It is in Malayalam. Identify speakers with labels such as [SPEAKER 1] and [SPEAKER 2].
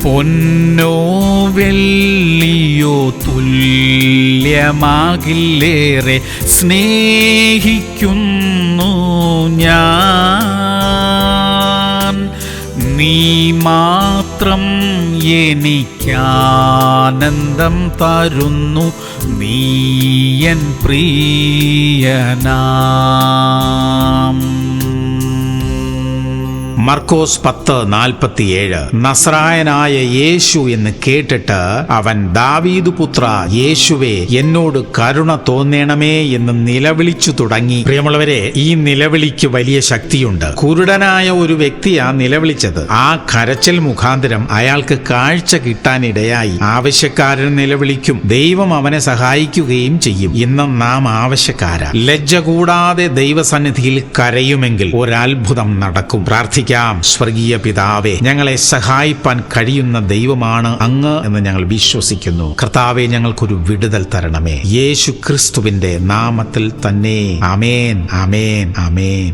[SPEAKER 1] പൊന്നോ വെള്ളിയോ തുല്യമാകില്ലേറെ സ്നേഹിക്കുന്നു ഞാൻ. നീ മാത്രം എനിക്കാനന്ദം തരുന്നു, നീയൻ പ്രിയനാം.
[SPEAKER 2] മർക്കോസ് 10:47. നസ്രായനായ യേശു എന്ന് കേട്ടിട്ട് അവൻ, ദാവീദ് പുത്ര യേശുവേ, എന്നോട് കരുണ തോന്നണമേ എന്ന് നിലവിളിച്ചു തുടങ്ങി. പ്രിയമുള്ളവരെ, ഈ നിലവിളിക്ക് വലിയ ശക്തിയുണ്ട്. കുരുടനായ ഒരു വ്യക്തിയാ നിലവിളിച്ചത്. ആ കരച്ചിൽ മുഖാന്തരം അയാൾക്ക് കാഴ്ച കിട്ടാനിടയായി. ആവശ്യക്കാരൻ നിലവിളിക്കും, ദൈവം അവനെ സഹായിക്കുകയും ചെയ്യും. ഇന്നും നാം ആവശ്യക്കാരാ. ലജ്ജ കൂടാതെ ദൈവസന്നിധിയിൽ കരയുമെങ്കിൽ ഒരത്ഭുതം നടക്കും. പ്രാർത്ഥിക്കാം. സ്വർഗീയ പിതാവേ, ഞങ്ങളെ സഹായിപ്പാൻ കഴിയുന്ന ദൈവമാണ് അങ്ങ് എന്ന് ഞങ്ങൾ വിശ്വസിക്കുന്നു. കർത്താവേ, ഞങ്ങൾക്കൊരു വിടുതൽ തരണമേ. യേശു ക്രിസ്തുവിന്റെ നാമത്തിൽ തന്നെ. ആമേൻ, ആമേൻ, ആമേൻ.